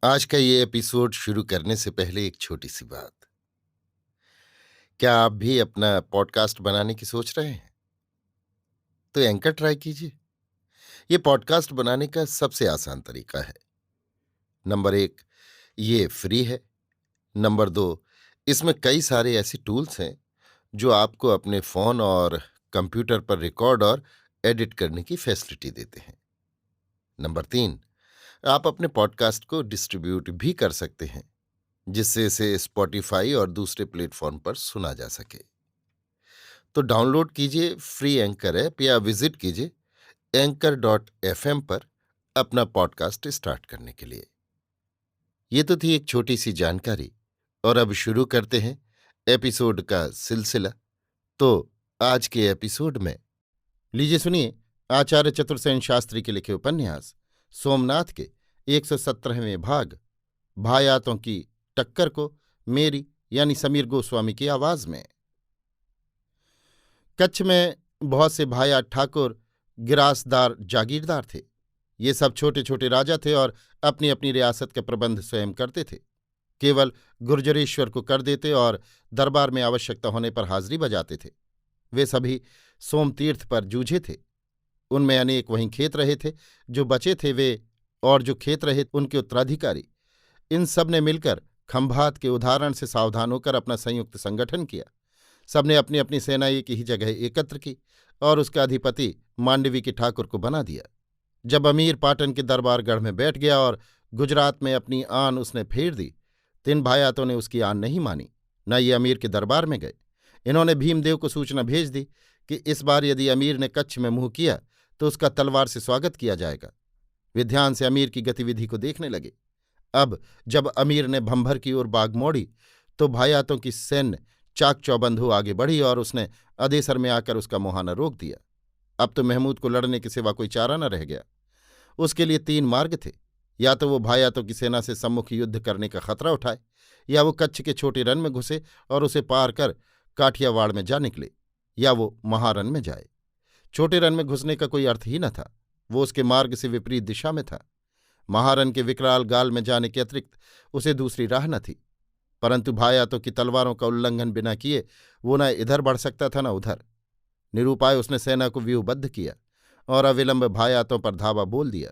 आज का ये एपिसोड शुरू करने से पहले एक छोटी सी बात। क्या आप भी अपना पॉडकास्ट बनाने की सोच रहे हैं? तो एंकर ट्राई कीजिए। ये पॉडकास्ट बनाने का सबसे आसान तरीका है। नंबर 1, ये फ्री है। नंबर 2, इसमें कई सारे ऐसे टूल्स हैं जो आपको अपने फोन और कंप्यूटर पर रिकॉर्ड और एडिट करने की फैसिलिटी देते हैं। नंबर 3, आप अपने पॉडकास्ट को डिस्ट्रीब्यूट भी कर सकते हैं, जिससे इसे स्पॉटिफाई और दूसरे प्लेटफॉर्म पर सुना जा सके। तो डाउनलोड कीजिए फ्री एंकर ऐप या विजिट कीजिए anchor.fm पर अपना पॉडकास्ट स्टार्ट करने के लिए। ये तो थी एक छोटी सी जानकारी, और अब शुरू करते हैं एपिसोड का सिलसिला। तो आज के एपिसोड में लीजिए सुनिए आचार्य चतुर्सेन शास्त्री के लिखे उपन्यास सोमनाथ के 117वें भाग भायातों की टक्कर को मेरी यानी समीर गोस्वामी की आवाज में। कच्छ में बहुत से भाया ठाकुर गिरासदार जागीरदार थे। ये सब छोटे छोटे राजा थे और अपनी अपनी रियासत के प्रबंध स्वयं करते थे। केवल गुर्जरेश्वर को कर देते और दरबार में आवश्यकता होने पर हाजिरी बजाते थे। वे सभी सोमतीर्थ पर जूझे थे। उनमें अनेक वहीं खेत रहे थे, जो बचे थे वे, और जो खेत रहे उनके उत्तराधिकारी। इन सब ने मिलकर खंभात के उदाहरण से सावधान होकर अपना संयुक्त संगठन किया। सबने अपनी अपनी सेना एक ही जगह एकत्र की और उसका अधिपति मांडवी के ठाकुर को बना दिया। जब अमीर पाटन के दरबारगढ़ में बैठ गया और गुजरात में अपनी आन उसने फेर दी, तो इन भायातों ने उसकी आन नहीं मानी, न ये अमीर के दरबार में गए। इन्होंने भीमदेव को सूचना भेज दी कि इस बार यदि अमीर ने कच्छ में मुंह किया तो उसका तलवार से स्वागत किया जाएगा। वे ध्यान से अमीर की गतिविधि को देखने लगे। अब जब अमीर ने भंभर की ओर बाग मोड़ी तो भायातों की सैन्य चाक चौबंद हो आगे बढ़ी और उसने अदेसर में आकर उसका मुहाना रोक दिया। अब तो महमूद को लड़ने के सिवा कोई चारा न रह गया। उसके लिए 3 मार्ग थे। या तो वो भायातों की सेना से सम्मुख युद्ध करने का खतरा उठाए, या वो कच्छ के छोटे रन में घुसे और उसे पार कर काठियावाड़ में जा निकले, या वो महारन में जाए। छोटे रन में घुसने का कोई अर्थ ही न था। वो उसके मार्ग से विपरीत दिशा में था। महारन के विकराल गाल में जाने के अतिरिक्त उसे दूसरी राह न थी। परंतु भायातों की तलवारों का उल्लंघन बिना किए वो न इधर बढ़ सकता था न उधर। निरुपाय उसने सेना को व्यूहबद्ध किया और अविलंब भायातों पर धावा बोल दिया।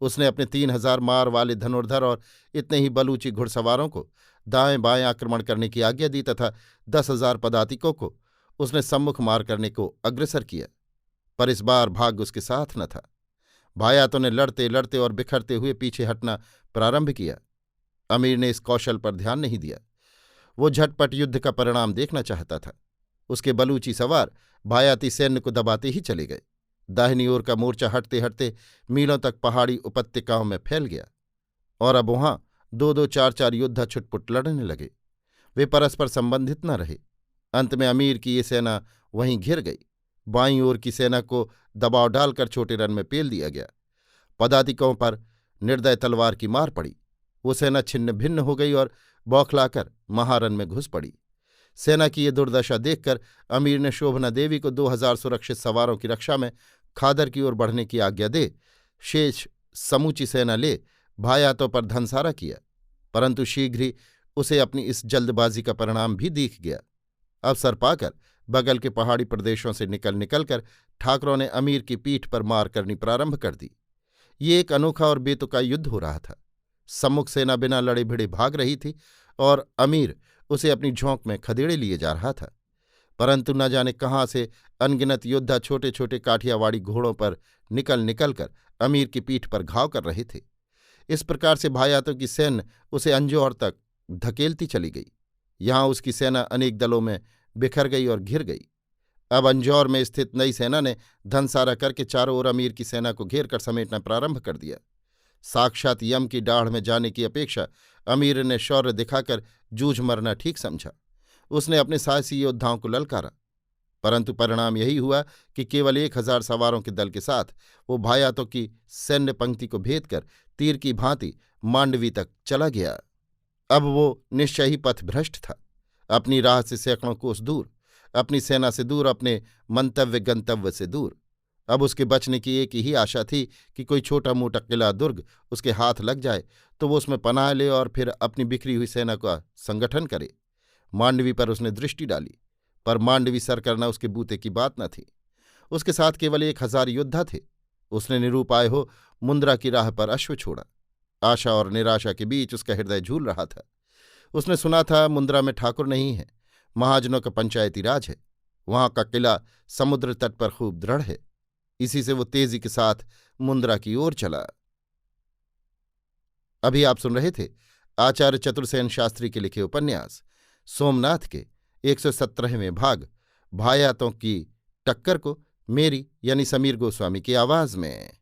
उसने अपने 3,000 मार वाले धनुर्धर और इतने ही बलूची घुड़सवारों को दाएं बाएं आक्रमण करने की आज्ञा दी तथा 10,000 पदातिकों को उसने सम्मुख मार करने को अग्रसर किया। पर इस बार भाग्य उसके साथ न था। भायातों ने लड़ते लड़ते और बिखरते हुए पीछे हटना प्रारंभ किया। अमीर ने इस कौशल पर ध्यान नहीं दिया। वो झटपट युद्ध का परिणाम देखना चाहता था। उसके बलूची सवार भायाती सैन्य को दबाते ही चले गए। दाहिनी ओर का मोर्चा हटते हटते मीलों तक पहाड़ी उपत्यकाओं में फैल गया और अब वहां 2-2 4-4 योद्धा छुटपुट लड़ने लगे। वे परस्पर संबंधित न रहे। अंत में अमीर की ये सेना वहीं घिर गई। बाईं ओर की सेना को दबाव डालकर छोटे रन में पेल दिया गया। पदातिकों पर निर्दय तलवार की मार पड़ी। वो सेना छिन्न भिन्न हो गई और बौखलाकर महारन में घुस पड़ी। सेना की ये दुर्दशा देखकर अमीर ने शोभना देवी को 2,000 सुरक्षित सवारों की रक्षा में खादर की ओर बढ़ने की आज्ञा दे शेष समूची सेना ले भायातों पर धनसारा किया। परंतु शीघ्र ही उसे अपनी इस जल्दबाजी का परिणाम भी दिख गया। अवसर पाकर बगल के पहाड़ी प्रदेशों से निकल निकलकर ठाकुरों ने अमीर की पीठ पर मार करनी प्रारंभ कर दी। ये एक अनोखा और बेतुका युद्ध हो रहा था। सम्मुख सेना बिना लड़े भिड़े भाग रही थी और अमीर उसे अपनी झोंक में खदेड़े लिए जा रहा था। परंतु न जाने कहाँ से अनगिनत योद्धा छोटे छोटे काठियावाड़ी घोड़ों पर निकल निकलकर अमीर की पीठ पर घाव कर रहे थे। इस प्रकार से भायातों की सैन्य उसे अंजौर तक धकेलती चली गई। यहाँ उसकी सेना अनेक दलों में बिखर गई और घिर गई। अब अंजौर में स्थित नई सेना ने धनसारा करके चारों ओर अमीर की सेना को घेर कर समेटना प्रारंभ कर दिया। साक्षात यम की डाढ़ में जाने की अपेक्षा अमीर ने शौर्य दिखाकर जूझ मरना ठीक समझा। उसने अपने साहसी योद्धाओं को ललकारा, परंतु परिणाम यही हुआ कि केवल 1,000 सवारों के दल के साथ वो भायातों की सैन्य पंक्ति को भेद कर तीर की भांति मांडवी तक चला गया। अब वो निश्चय ही पथभ्रष्ट था। अपनी राह से सैकड़ों कोस दूर, अपनी सेना से दूर, अपने मंतव्य गंतव्य से दूर। अब उसके बचने की एक ही आशा थी कि कोई छोटा मोटा किला दुर्ग उसके हाथ लग जाए तो वो उसमें पनाह ले और फिर अपनी बिखरी हुई सेना का संगठन करे। मांडवी पर उसने दृष्टि डाली, पर मांडवी सर करना उसके बूते की बात न थी। उसके साथ केवल 1000 योद्धा थे। उसने निरूपाय हो मुंद्रा की राह पर अश्व छोड़ा। आशा और निराशा के बीच उसका हृदय झूल रहा था। उसने सुना था मुंद्रा में ठाकुर नहीं है, महाजनों का पंचायती राज है, वहां का किला समुद्र तट पर खूब दृढ़ है। इसी से वो तेजी के साथ मुंद्रा की ओर चला। अभी आप सुन रहे थे आचार्य चतुर्सेन शास्त्री के लिखे उपन्यास सोमनाथ के 117वें भाग भायातों की टक्कर को मेरी यानी समीर गोस्वामी की आवाज में।